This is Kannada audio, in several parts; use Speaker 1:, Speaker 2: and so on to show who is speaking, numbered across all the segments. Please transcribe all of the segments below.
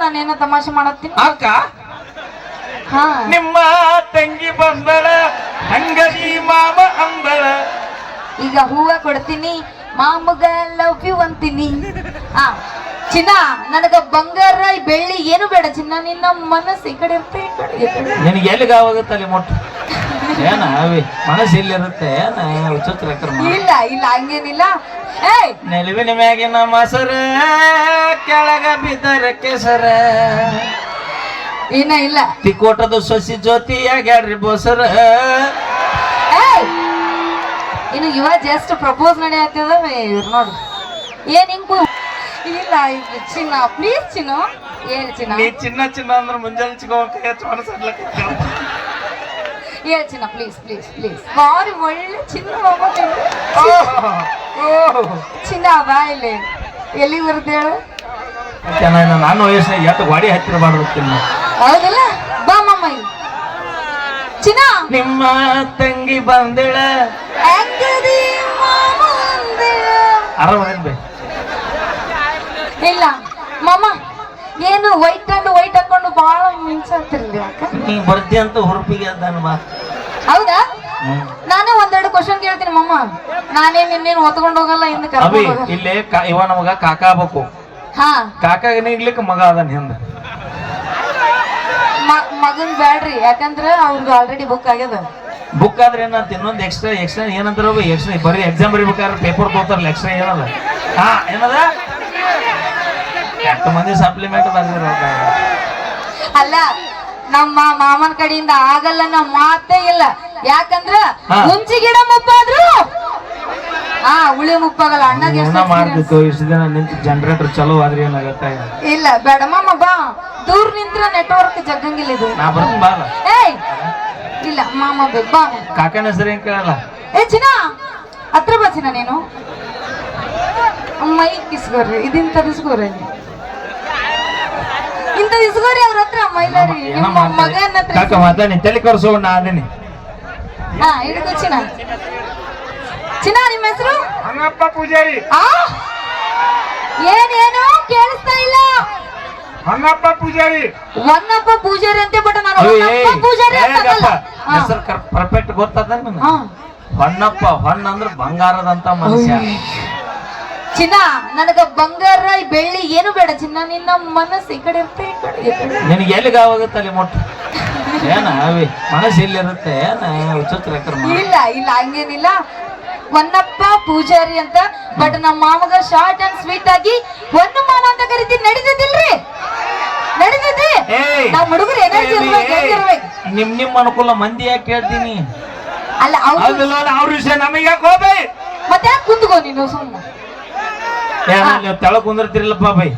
Speaker 1: ನಾನೇನೋ ತಮಾಷೆ ಮಾಡತ್ತೀನಿ
Speaker 2: ಅಕ್ಕ
Speaker 1: ಹಾ
Speaker 2: ನಿಮ್ಮ ತಂಗಿ ಬಂದಳ ಹಂಗದಿ ಮಾಮ ಅಂದಳ
Speaker 1: ಈಗ ಹೂವ ಕೊಡ್ತೀನಿ ಮಾಮಗ ಲವ್ ಯು ಅಂತೀನಿ ಆ ಚಿನ್ನ ನನಗ ಬಂಗಾರ ಬೆಳ್ಳಿ ಏನು ಬೇಡ ಚಿನ್ನ ನಿನ್ನ ಮನಸ್ಸು ಈ ಕಡೆ ಇರುತ್ತೆ ಈ ಕಡೆ ಈ ಕಡೆ.
Speaker 2: ನಿನಗೆ ಎಲ್ಲಿಗಾವಾಗುತ್ತಲ್ಲಿ ಮೊಟ್ಟ ಏನ ಅವಿ ಮನಸ್ಸು ಇಲ್ಲಿರುತ್ತೆ ಏನ ವಿಚಿತ್ರ ಕ್ರಮ
Speaker 1: ಇಲ್ಲ ಇಲ್ಲ ಹಂಗೇನಿಲ್ಲ ಏಯ್
Speaker 2: ನೆಲುವಿನ ಮ್ಯಾಗಿನ ಮೊಸರ ಕೆಳಗ ಬಿದ್ದರ ಕೆಸರ
Speaker 1: ಇನ್ನ ಇಲ್ಲ
Speaker 2: ತಿಕೋಟದ ಸೊಸಿ ಜ್ಯೋತಿಯಾಗ್ಯಾಡ್ರಿ ಬೋಸರ
Speaker 1: ಏಯ್ ಇನ್ನು ಇವ ಜಸ್ಟ್ ಪ್ರಪೋಸ್ ನಡೆಯತ್ತದ ಇವ್ರು ನೋಡು ಏನ್ ಹಿಂಗು ಇಲ್ಲ ಇದು ಚಿನ್ನ ಪ್ಲೀಸ್ ಚಿನ್ನ ಏನ್ ಚಿನ್ನ
Speaker 2: ನೀ ಚಿನ್ನ ಚಿನ್ನ ಅಂದ್ರೆ ಮುಂಜಾನೆ ಚಿಕ್ಕ ಹೆಚ್ಚು ಮನಸ್ಸಡ್ಲಕ್ಕ
Speaker 1: ಹೇಳ ಚಿನ್ನ ಪ್ಲೀಸ್ ಪ್ಲೀಸ್ ಪ್ಲೀಸ್ ಬಾರಿ ಒಳ್ಳೆ ಚಿನ್ನ ಮಾಮ ಚಿನ್ನ ಬಾ ಇಲ್ಲಿ ಎಲ್ಲಿಗೆ ಬರುತ್ತೆ ಹೇಳು
Speaker 2: ನಾನು ವಯಸ್ಸಿನಾಗ ಎಷ್ಟು ಗಾಡಿ ಹತ್ತಿರ ಮಾಡ್ಬಿಡ್ತೀನಿ
Speaker 1: ಹೌದಲ್ಲ ಬಾ ಮಾಮ ಇಲ್ಲಿ ಚಿನ್ನ
Speaker 2: ನಿಮ್ಮ ತಂಗಿ ಬಂದಿಳ
Speaker 1: ಅಂಗಡಿ ಮಾಮ ಅಂದಿಳ.
Speaker 2: ಆರಾಮದೇನ್ ಬೈ
Speaker 1: ಇಲ್ಲ ಮಾಮ ಏನು ವೈಟ್ ಅಂಡ್ ವೈಟ್ ಹಾಕೊಂಡು ಬಹಳ ಮಿಂಚಾತಿರ್ಲಿ ಯಾಕ
Speaker 2: ನೀ ಬರ್ತಿ ಅಂತ ಹುರುಪಿಗೆ ಅದಾನ ಬಾ
Speaker 1: ಹೌದಾ ನಾನೇ ಒಂದೆರಡು ಕ್ವಶನ್ ಕೇಳ್ತೀನಿ ಮಾಮ ನಾನೇ ನಿನ್ನೇನು ಹೊತ್ಕೊಂಡು ಹೋಗಲ್ಲ ಹಿಂದೆ
Speaker 2: ಅವಿ
Speaker 1: ಕರ್ಕೊಂಡು ಹೋಗಲ್ಲ
Speaker 2: ಇಲ್ಲೇ ಇವ ನಮಗ ಕಾಕ ಆಗ್ಬೇಕು
Speaker 1: ಹಾ
Speaker 2: ಕಾಕಾಗ ಇಡ್ಲಿಕ್ಕೆ ಮಗ ಅದಾನ ಹಿಂದ
Speaker 1: ಮಗನ್ ಬ್ಯಾಡ್ರಿ ಯಾಕಂದ್ರ ಅವ್ರದ್ದು ಆಲ್ರೆಡಿ ಬುಕ್ ಆಗ್ಯದ
Speaker 2: ಬುಕ್ ಆದ್ರೆ ಏನಂತ ಇನ್ನೊಂದು ಎಕ್ಸ್ಟ್ರಾ ಏನಂತಾರ ಎಕ್ಸ್ಟ್ರಾ ಬರೀ ಎಕ್ಸಾಮ್ ಬರಿಬೇಕಾದ್ರೆ ಪೇಪರ್ ತಗೋತಾರಲ್ಲ ಎಕ್ಸ್ಟ್ರಾ ಏನದ ಹಾ ಏನದ 8 ಮಂದಿ ಸಪ್ಲಿಮೆಂಟ್ ಬರ್ದಿರೋ
Speaker 1: ಅಲ್ಲ ನಮ್ಮ ಮಾಮನ ಕಡೆಯಿಂದ ಆಗಲ್ಲ ನಮ್ಮ ಮಾತೇ ಇಲ್ಲ ಯಾಕಂದ್ರ ಹುಂಚಿ ಗಿಡ ಮುಪ್ಪಾದ್ರು ಹುಳಿ ಮುಪ್ಪಾಗಲ್ಲ ಅಣ್ಣಗೆ
Speaker 2: ಮಾಡ್ತಿತ್ತು ಇಷ್ಟು ದಿನ ನಿಂತು ಜನರೇಟರ್ ಚಲೋ ಆದ್ರೆ ಏನಾಗತ್ತ
Speaker 1: ಇಲ್ಲ ಬೇಡ ಮಾಮ ಬಾ ದೂರ ನಿಂತ್ರ ನೆಟ್ವರ್ಕ್ ಜಗ್ಗಂಗಿಲ್ಲ ಇದು
Speaker 2: ನಾ ಬರ್ತೀನಿ ಬಾಲ
Speaker 1: ಏಯ್ ಇಲ್ಲ ಮಾಮ ಬೇಕು ಬಾ
Speaker 2: ಕಾಕನ ಹೆಸರು ಏನ್ ಕೇಳಲ್ಲ
Speaker 1: ಏ ಚಿನ್ನ ಹತ್ರ ಬಾ ಚಿನ್ನ ನೀನು ಮೈ ಕಿಸ್ಕೋರಿ ಇದನ್ ತರಿಸ್ಕೋರಿ ಇಂತ ಇಸ್ಕೋರಿ ಅವ್ರ ಹತ್ರ ಮೈಲಾರಿ ನಿಮ್ಮ ಮಗನ ಹತ್ರ
Speaker 2: ಕಾಕ ಮಾತಾಡಿ ತಲೆ ಕರ್ಸೋ ನಾ ಅದೇನಿ
Speaker 1: ಹಾ ಹಿಡಿದು ಚಿನ್ನ ಚಿನ್ನ ನಿಮ್ಮ ಹೆಸರು
Speaker 2: ಹಂಗಪ್ಪ ಪೂಜಾರಿ
Speaker 1: ಏನೇನು ಕೇಳಿಸ್ತಾ ಇಲ್ಲ
Speaker 2: ಹಂಗಪ್ಪ ಪೂಜಾರಿ
Speaker 1: ಹೊನ್ನಪ್ಪ ಪೂಜಾರಿ ಅಂತೆ ಬಟ್ ನಾನು ಹೊನ್ನಪ್ಪ ಪೂಜಾರಿ ಅಂತ
Speaker 2: ಹೆಸರು ಪರ್ಫೆಕ್ಟ್ ಗೊತ್ತದ ಹೊನ್ನಪ್ಪ ಹೊನ್ನ ಅಂದ್ರೆ ಬಂಗಾರದಂತ ಮನುಷ್ಯ
Speaker 1: ಚಿನ್ನ ನನಗ ಬಂಗಾರ ಬೆಳ್ಳಿ ಏನು ಬೇಡ ಚಿನ್ನ ನಿನ್ನ ಮನಸ್ಸು ಈ ಕಡೆ ಇರುತ್ತೆ ಈ ಕಡೆ ಈ ಕಡೆ.
Speaker 2: ನಿನಗೆ ಎಲ್ಲಿಗಾವಾಗುತ್ತಲ್ಲಿ ಮೊಟ್ಟ ಏನ ಅವಿ ಮನಸ್ಸು ಇಲ್ಲಿರುತ್ತೆ ಏನ ವಿಚಿತ್ರ ಕ್ರಮ
Speaker 1: ಇಲ್ಲ ಇಲ್ಲ ಹಂಗೇನಿಲ್ಲ ಹೊನ್ನಪ್ಪ ಪೂಜಾರಿ ಅಂತ ಬಟ್ ನಮ್ಮ ಮಾಮಗ ಶಾರ್ಟ್ ಅಂಡ್ ಸ್ವೀಟ್ ಆಗಿ ಹೊನ್ನು ಮಾಮ ಅಂತ ಕರಿತೀನಿ ನಡೀತಿದ್ದಿಲ್ರಿ ನಡೀತೈತಿ ನಾವ್ ಹುಡುಗರು ಎನರ್ಜಿ ಇರ್ಬೇಕು
Speaker 2: ನಿಮ್ ಅನುಕೂಲ ಮಂದಿ ಯಾಕೆ ಕೇಳ್ತೀನಿ
Speaker 1: ಅಲ್ಲ
Speaker 2: ಅವ್ರ ವಿಷಯ ನಮಗೆ ಯಾಕೆ ಹೋಗ್ಬೈ
Speaker 1: ಮತ್ತೆ ಯಾಕೆ ಕುಂತ್ಕೋ ನೀನು ಸುಮ್ಮನೆ
Speaker 2: ನೀವು ತೆಳ ಕುಂದಿರ್ತಿರಲ್ಲಪ್ಪ ಬೈ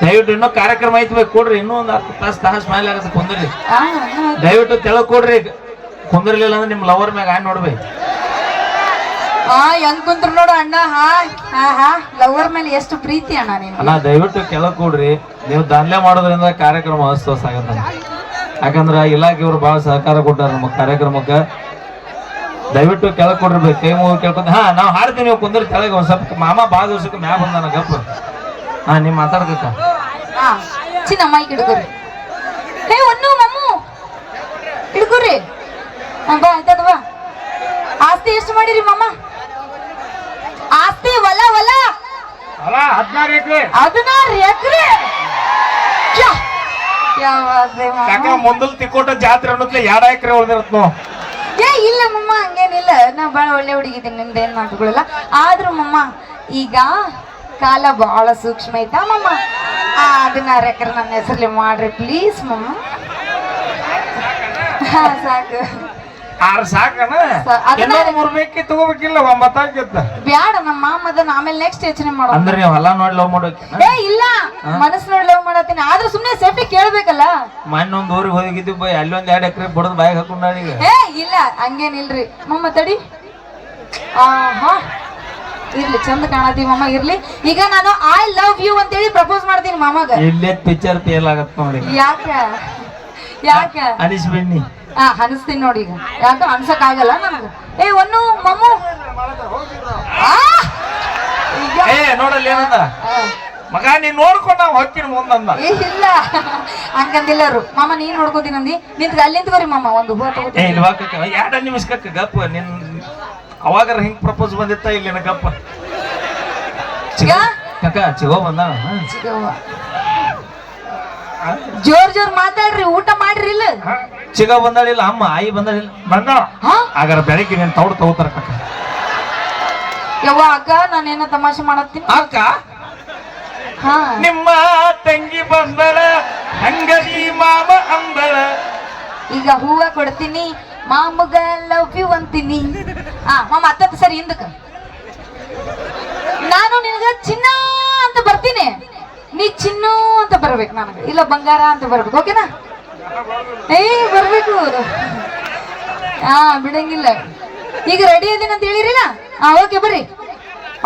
Speaker 2: ದಯವಿಟ್ಟು ಇನ್ನೂ ಕಾರ್ಯಕ್ರಮ ಐತಿ ಬೈ ಕೊಡ್ರಿ ಇನ್ನೂ ಒಂದು 10 ತಾಸು ಮೇಲೆ ಆಗತ್ತೆ ಕುಂದ್ರಿ ದಯವಿಟ್ಟು ತೆಳ ಕೊಡ್ರಿ ಕುಂದಿರ್ಲಿಲ್ಲ ಅಂದ್ರೆ ನಿಮ್ ಲವರ್ ಮ್ಯಾಗ ಆಯ್ ನೋಡ್ಬೈ
Speaker 1: ಹೆಂಗ್ ಕುಂತ್ರ ನೋಡು ಅಣ್ಣ ಹಾ ಲವರ್ ಮೇಲೆ ಎಷ್ಟು ಪ್ರೀತಿ ಅಣ್ಣ ನೀನು
Speaker 2: ಅಣ್ಣ ದಯವಿಟ್ಟು ಕೆಳಗ್ ಕೊಡ್ರಿ ನೀವು ದಾನ್ಲೆ ಮಾಡೋದ್ರಿಂದ ಕಾರ್ಯಕ್ರಮ ಅಸ್ತೋಸ್ ಆಗತ್ತ ಯಾಕಂದ್ರ ಇಲಾಖೆಯವರು ಬಹಳ ಸಹಕಾರ ಕೊಟ್ಟಾರ ನಮ್ಮ ಕಾರ್ಯಕ್ರಮಕ್ಕೆ ದಯವಿಟ್ಟು ಕೆಳಗ್ ಕೊಡ್ರಿ ಕೈ ಮುಗಿ ಕೇಳ್ಕೊಂಡ್ ನಾವ್ ಹಾಡ್ತೀವಿ ನೀವು ಕುಂದ್ರಿ ಕೆಳಗೆ ಒಂದ್ ಸ್ವಲ್ಪ ಮಾಮ ಬಾಳ ದಿವಸಕ್ಕೆ ಮ್ಯಾ ಬಂದಾನ ಗಪ್ಪ ನಿಮ್ ಮಾತಾಡ್ಬೇಕ
Speaker 1: ಚಿನ್ನ ಮೈಕ್ ಹಿಡ್ಕೊರಿ ಹೇ ಒನ್ನು ಮಮ್ಮು ಹಿಡ್ಕೊರಿ ಬಾ ಆಯ್ತದ ಬಾ ಆಸ್ತಿ ಎಷ್ಟು ಮಾಡಿರಿ ಮಾಮ ಆಸ್ತಿ ಹೊಲ
Speaker 2: 16 ಎಕರೆ
Speaker 1: 16 ಎಕರೆ
Speaker 2: ಮುಂದಲ್ ತಿಕ್ಕೋಟ ಜಾತ್ರೆ ಅನ್ನೋದ್ಲೆ 2 ಎಕರೆ ಉಳ್ದಿರತ್ ನಾವು
Speaker 1: ಏ ಇಲ್ಲ ಮಮ್ಮ ಹಂಗೇನಿಲ್ಲ ನಾ ಬಾಳ ಒಳ್ಳೆ ಹುಡುಗಿದ್ದೀನಿ ನಿಮ್ದೇನ್ ಮಾತುಗಳಿಲ್ಲ ಆದ್ರೂ ಮಮ್ಮ ಈಗ ಕಾಲ ಬಹಳ ಸೂಕ್ಷ್ಮ ಐತಾ ಮಮ್ಮ 16 ಎಕರೆ ನನ್ನ ಹೆಸರಲ್ಲಿ ಮಾಡ್ರಿ ಪ್ಲೀಸ್ ಮಮ್ಮ ಸಾಕು
Speaker 2: 6 ಸಾಕನ ಇನ್ನೊಂದು 3 ಬೇಕಿ ತಗೋಬೇಕಿಲ್ಲ 9 ಆಗಿತ್ತ
Speaker 1: ಬ್ಯಾಡ ನಮ್ಮ ಮಾಮದನ್ನ ಆಮೇಲೆ ನೆಕ್ಸ್ಟ್ ಯೋಚನೆ ಮಾಡೋ
Speaker 2: ಅಂದ್ರೆ ನೀವು ಹೊಲ ನೋಡಿ ಲವ್ ಮಾಡೋಕೆ
Speaker 1: ಏ ಇಲ್ಲ ಮನಸ್ಸು ನೋಡಿ ಲವ್ ಮಾಡತ್ತೀನಿ ಆದ್ರೆ ಸುಮ್ನೆ ಸೇಫ್ಟಿ ಕೇಳ್ಬೇಕಲ್ಲ
Speaker 2: ಮೊನ್ನೊಂದು ಊರಿಗೆ ಹೋಗಿದ್ದೀವಿ ಬೈ ಅಲ್ಲೊಂದ್ 2 ಎಕರೆ ಬಡದ್ ಬಾಯಿಗೆ ಹಾಕೊಂಡ ಈಗ
Speaker 1: ಏ ಇಲ್ಲ ಹಂಗೇನಿಲ್ರಿ ಮಮ್ಮ ತಡಿ ಇರ್ಲಿ ಚಂದ ಕಾಣತೀವಿ ಮಮ್ಮ ಇರ್ಲಿ ಈಗ ನಾನು ಐ ಲವ್ ಯು ಅಂತೇಳಿ ಪ್ರಪೋಸ್ ಮಾಡ್ತೀನಿ ಮಾಮಗ
Speaker 2: ಇಲ್ಲೇ ಪಿಕ್ಚರ್ ತೇಲ್ ಆಗತ್ ನೋಡಿ
Speaker 1: ಯಾಕ
Speaker 2: ಅನಿಸ್ಬಿಡ್ನಿ
Speaker 1: ಅನಿಸ್ತೀನಿ ನೋಡಿ ಈಗ ಯಾಕ ಅನ್ಸಕ್ ಆಗಲ್ಲ ನನಗ ಏ ಒನ್ನು ಮಮ್ಮು
Speaker 2: ನೋಡಲ್ಲ ಏನಂದ ಮಗ ನೀನ್ ನೋಡ್ಕೊಂಡು ನಾವು ಹೊಕ್ಕಿನ ಮುಂದಂದ
Speaker 1: ಏ ಇಲ್ಲ ಹಂಗಂದಿಲ್ಲರು ಮಾಮ ನೀನ್ ನೋಡ್ಕೋತೀನಿ ಅಂದಿ ನಿಂತ್ಗ ಅಲ್ಲಿ ನಿಂತ್ಕೋರಿ ಮಾಮ ಒಂದು ಹೂವ
Speaker 2: ಏ
Speaker 1: ತಗೋತೀನಿ
Speaker 2: ಇಲ್ಲಿ ವಾಕ 2 ನಿಮಿಷ ಗಪ್ಪ ನಿನ್ ಅವಾಗಾರ ಹಿಂಗ್ ಪ್ರಪೋಸ್ ಬಂದಿತ್ತ ಇಲ್ಲಿನ ಗಪ್ಪ ಕಕ್ಕ ಚಿಗೋ ಬಂದ
Speaker 1: ಚಿಗವ್ವ. ಜೋರ್ ಮಾತಾಡ್ರಿ ಊಟ ಮಾಡ್ರಿ ಇಲ್ಲ
Speaker 2: ಚಿಗ ಬಂದಾಳಿಲ್ಲ ಅಮ್ಮ ಆಯಿ ಬಂದಾಳಿಲ್ಲ ಬಂದ ಹಾಗಾರ ಬೆಳಗ್ಗೆ ನೀನ್ ತೌಡ್ ತಗೋತಾರ ಕಕ್ಕ
Speaker 1: ಯವ್ವ ಅಕ್ಕ ನಾನೇನ ತಮಾಷೆ ಮಾಡತ್ತೀನಿ
Speaker 2: ಅಕ್ಕ
Speaker 1: ಹಾ
Speaker 2: ನಿಮ್ಮ ತಂಗಿ ಬಂದಳ ಹಂಗದಿ ಮಾಮ ಅಂದಳ
Speaker 1: ಈಗ ಹೂವ ಕೊಡ್ತೀನಿ ಮಾಮಗ ಲವ್ ಯು ಅಂತೀನಿ ಮಾಮ ಅತ್ತತ್ತು ಸರಿ ಹಿಂದಕ್ಕ ನಾನು ನಿನಗ ಚಿನ್ನ ಅಂತ ಬರ್ತೀನಿ ನೀ ಚಿನ್ನು ಅಂತ ಬರ್ಬೇಕು ನನಗೆ ಇಲ್ಲ ಬಂಗಾರ ಅಂತ ಬರ್ಬೇಕು ಓಕೆನಾ ಏ ಬರ್ಬೇಕು ಬಿಡಂಗಿಲ್ಲ ಈಗ ರೆಡಿ ಇದೀನಿ ಅಂತ ಹೇಳಿರಿಲ್ಲ ಓಕೆ ಬರ್ರಿ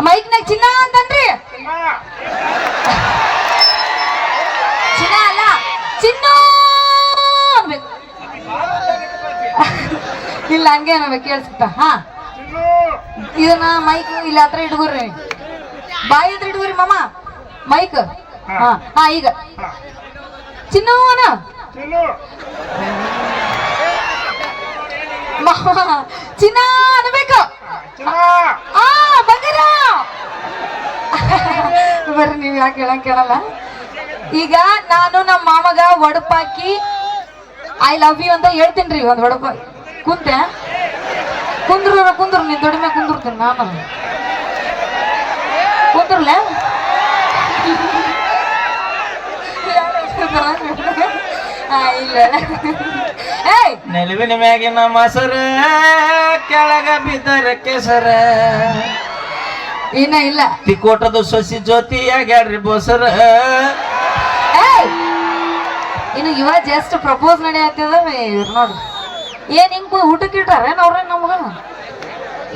Speaker 1: ಮೈಕ್ನಾಗ ಚಿನ್ನ ಅಂತನ್ರಿ ಚಿನ್ನ ಅಲ್ಲ ಚಿನ್ನು ಅನ್ಬೇಕು ಇಲ್ಲ ಹಂಗೆ ಅನ್ಬೇಕು ಕೇಳಿಸ್ತಾ ಇದನ್ನ ಮೈಕ್ ಇಲ್ಲ ಹತ್ರ ಇಟ್ಕೋರಿ ಬಾಯಿ ಹತ್ರ ಇಟ್ಕೋರಿ ಮಾಮ ಮೈಕ್ ಈಗ ಚಿನ್ನೋನ ಚಿನ್ನ ಅನ್ಬೇಕು ಬಂಗಾರ ಬರ್ರಿ ನೀವ್ ಯಾಕೆ ಹೇಳಂಗ್ ಕೇಳಲ್ಲ ಈಗ ನಾನು ನಮ್ಮ ಮಾಮಗ ಒಡಪಾಕಿ ಐ ಲವ್ ಯು ಅಂತ ಹೇಳ್ತೀನಿ ಒಂದ್ ಒಡಪ ಕುಂತೆ ಕುಂದ್ರು ನೀನ್ ದೊಡ್ಡ ಕುಂದಿರ್ತೀನಿ ನಾನು ಕುಂದ್ರಲ್ಲ ಇಲ್ಲ
Speaker 2: ನೆಲುವಿನ ಮ್ಯಾಗಿನ ಮೊಸರ ಕೆಳಗ ಬಿದ್ದರ ಕೆಸರ
Speaker 1: ಏನ ಇಲ್ಲ
Speaker 2: ತಿಕೋಟದ ಸೊಸಿ ಜೊತೆ ಆಗ್ಯಾಡ್ರಿ ಬೋಸರ
Speaker 1: ಇನ್ನು ಇವ ಜಸ್ಟ್ ಪ್ರಪೋಸ್ ನಡೆಯತ್ತದ ಇವ್ರು ನೋಡು ಏನ್ ಹಿಂಗ್ ಊಟಕ್ಕೆ ಇಟ್ಟಾರೇನ್ ಅವ್ರ ನಮ್ಗ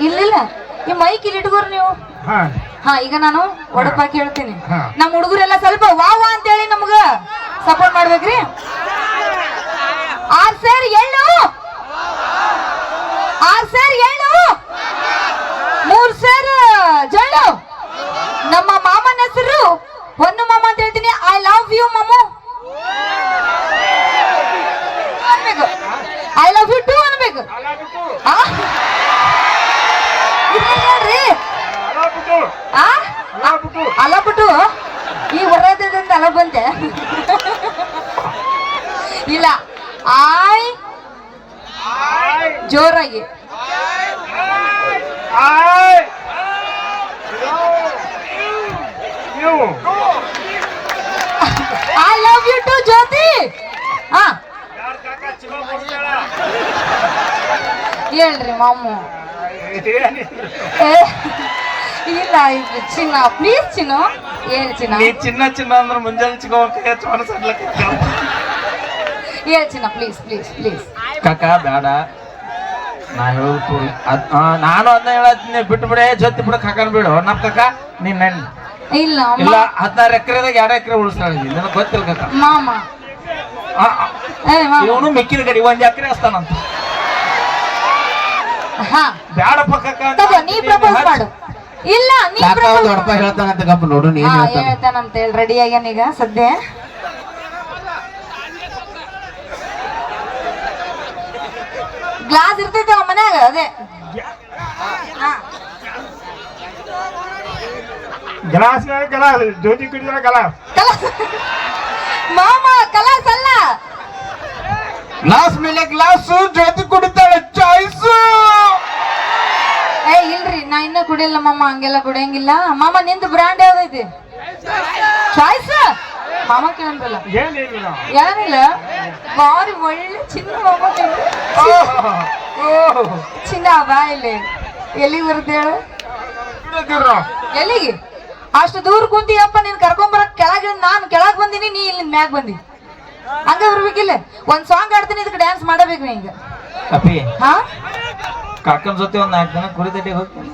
Speaker 1: ಇಲ್ಲ ಈ ಮೈಕ್ ಇಲ್ಲಿ ಇಟ್ಕೋರಿ ನೀವು ಈಗ ನಾನು ಒಡಪಾಕಿ ಹೇಳ್ತೀನಿ ನಮ್ ಹುಡುಗರೆಲ್ಲ ಸ್ವಲ್ಪ ವಾವ್ ಅಂತ ಹೇಳಿ ನಮ್ಗ ಸಪೋರ್ಟ್ ಮಾಡ್ಬೇಕ್ರಿ 6 ಸೇರ್ ಎಳ್ಳು 6 ಸೇರ್ ಎಳ್ಳು 3 ಸೇರ್ ಜಳ್ಳು ನಮ್ಮ ಮಾಮನ ಹೆಸರು ಹೊನ್ನು ಮಾಮ ಅಂತ ಹೇಳ್ತೀನಿ ಐ ಲವ್ ಯು ಮಾಮು ಅನ್ಬೇಕು ಐ ಲವ್ ಯು ಟು ಅನ್ಬೇಕು ಹೇಳ್ರಿ ಅಲಬಿಟ್ಟು ಈ ಹೊರದಿಂದ ಅಲ ಬಂದೆ ಇಲ್ಲ ಆಯ್ ಜೋರಾಗಿ ಐ ಲವ್ ಯು ಟು ಜ್ಯೋತಿ ಹೇಳ್ರಿ ಮಾಮು ಇಲ್ಲ ಇದು ಚಿನ್ನ ಪ್ಲೀಸ್ ಚಿನ್ನು ಏನು ಚಿನ್ನ
Speaker 2: ನೀ ಚಿನ್ನ ಅಂದ್ರೆ ಮುಂಜಾನೆ ಚಿಕ್ಕ
Speaker 1: ಹೇಳಿ ಚಿನ್ನ ಪ್ಲೀಸ್ ಪ್ಲೀಸ್ ಪ್ಲೀಸ್
Speaker 2: ಕಾಕ ಬೇಡ ನಾ ಹೇಳುದು ನಾನು ಅದನ್ನ ಹೇಳತ್ತೀನಿ ಬಿಟ್ಟು ಬಿಡೆ ಜೊತೆ ಬಿಡ ಕಾಕನ್ ಬಿಡು ನಮ್ ಕಾಕ ನೀನ್
Speaker 1: ಇಲ್ಲ
Speaker 2: ಇಲ್ಲ 16 ಎಕರೆದಾಗ 2 ಎಕರೆ ಉಳಿಸ್ತಾಳೆ ನನಗೆ ಗೊತ್ತಿಲ್ಲ ಕಾಕ
Speaker 1: ಮಾಮ
Speaker 2: ಇವನು ಮಿಕ್ಕಿದ ಗಡಿ 1 ಎಕರೆ ಹಸ್ತಾನಂತ ಬ್ಯಾಡಪ್ಪ ಕಾಕ
Speaker 1: ನೀ ಪ್ರಪೋಸ್ ಮಾಡು ಇಲ್ಲ ನೀ
Speaker 2: ಹೇಳ್ತಾನಂತ ಗಪ್ಪ ನೋಡು ನೀನ್
Speaker 1: ಹೇಳ್ತಾನಂತ ಹೇಳಿ ರೆಡಿ ಆಗ್ಯಾನ ಈಗ ಸದ್ಯ ಗ್ಲಾಸ್ ಇರ್ತೈತೆ ಮನ್ಯಾಗ ಅದೇ
Speaker 2: ಗ್ಲಾಸ್ ಜ್ಯೋತಿ ಕುಡಿದ್ರೆ ಗ್ಲಾಸ್
Speaker 1: ಮಾಮ ಕಲಾಸ್ ಅಲ್ಲ
Speaker 2: ಗ್ಲಾಸ್ ಮೇಲೆ ಗ್ಲಾಸ್ ಜ್ಯೋತಿ ಕುಡಿತಾಳೆ ಚಾಯ್ಸ್
Speaker 1: ಇಲ್ರಿ ನಾ ಇನ್ನ ಕುಡಿಯಲ್ಲ ಮಾಮ ಹಂಗೆಲ್ಲ ಕುಡಿಯಂಗಿಲ್ಲ ಮಾಮ ನಿಂದು ಬ್ರ್ಯಾಂಡ್ ಯಾವ್ದೈತಿ ಚಾಯ್ಸ್ ಮಾಮ ಕೇಳಂದ್ರಲ್ಲ ಏನಿಲ್ಲ ಬಾರಿ ಒಳ್ಳೆ ಚಿನ್ನ ಮಾಮ ಚಿನ್ನ ಬಾ ಇಲ್ಲಿ ಎಲ್ಲಿಗೆ ಬರುತ್ತೆ ಹೇಳು ಎಲ್ಲಿಗೆ ಅಷ್ಟು ದೂರ ಕುಂತಿಯಪ್ಪ ನೀನ್ ಕರ್ಕೊಂಬರಕ್ ಕೆಳಗಿಂದ ನಾನು ಕೆಳಗ್ ಬಂದಿನಿ ನೀ ಇಲ್ಲಿಂದ ಮ್ಯಾಗ ಬಂದಿ ಹಂಗ ಬರ್ಬೇಕಿಲ್ಲ ಒಂದ್ ಸಾಂಗ್ ಆಡ್ತೀನಿ ಇದಕ್ಕೆ ಡ್ಯಾನ್ಸ್ ಮಾಡಬೇಕು ನೀ ಈಗ
Speaker 2: ಅಪ್ಪಿ
Speaker 1: ಹಾ
Speaker 2: ಕಾಕನ ಜೊತೆ ಒಂದ್ 4 ದಿನ ಕುರಿತಟ್ಟಿಗೆ ಹೋಗ್ತೀನಿ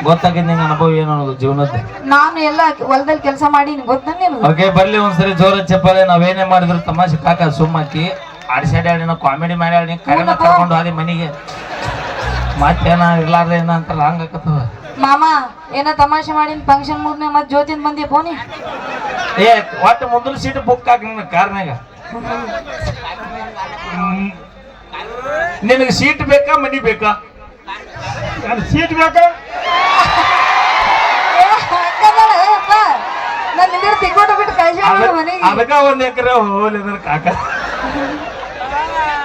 Speaker 2: ಗೊತ್ತಾಗಿದ್ ನಿಂಗೆ ಅನುಭವ ಏನು ಅನ್ನೋದು ಜೀವನದ
Speaker 1: ನಾನು ಎಲ್ಲ ಹೊಲದಲ್ಲಿ ಕೆಲಸ ಮಾಡಿ ಗೊತ್ತ
Speaker 2: ಓಕೆ ಬರ್ಲಿ ಒಂದ್ಸರಿ ಜೋರ ಚಪ್ಪಾಳೆ ನಾವೇನೇ ಮಾಡಿದ್ರು ತಮಾಷೆ ಕಾಕ ಸುಮ್ಮಾಕಿ ಆಡಿಸಾಡಿ ಕಾಮಿಡಿ ಮಾಡಿ ಕರೆನ ಕರ್ಕೊಂಡು ಹೋದಿ ಮನೆಗೆ ಮತ್ತೇನ ಇರ್ಲಾರ್ದ ಏನ ಅಂತಲ್ಲ ಹಂಗ ಆಕತ್ತವ
Speaker 1: ಮಾಮ ಏನ ತಮಾಷೆ ಮಾಡಿನ ಫಂಕ್ಷನ್ ಮುಗ್ನೆ ಮತ್ ಜ್ಯೋತಿನ್ ಬಂದಿ ಫೋನಿ
Speaker 2: ಏ ಒಟ್ಟು ಮುಂದಿನ ಸೀಟ್ ಬುಕ್ ಹಾಕಿ ನನ್ನ ಕಾರ್ನಾಗ. ನಿನಗೆ ಸೀಟ್ ಬೇಕಾ ಮನಿ ಬೇಕಾ?
Speaker 3: ಸೀಟ್ ಬೇಕಾ?
Speaker 1: ನಾನು ನಿಂದ ತಿಕ್ಕೊಂಡು ಬಿಟ್ಟು ಕಳ್ಸಿ ಮನೆಗೆ.
Speaker 2: ಅದಕ್ಕ 1 ಎಕರೆ ಹೋಲಿದ್ರ ಕಾಕ.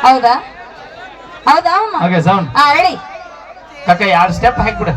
Speaker 1: ಹೌದಾ ಹೌದಾ ಅಮ್ಮ?
Speaker 2: ಓಕೆ ಸೌಂಡ್
Speaker 1: ರೆಡಿ
Speaker 2: ಕಾಕ 2 ಸ್ಟೆಪ್ ಹಾಕ್ಬಿಡ.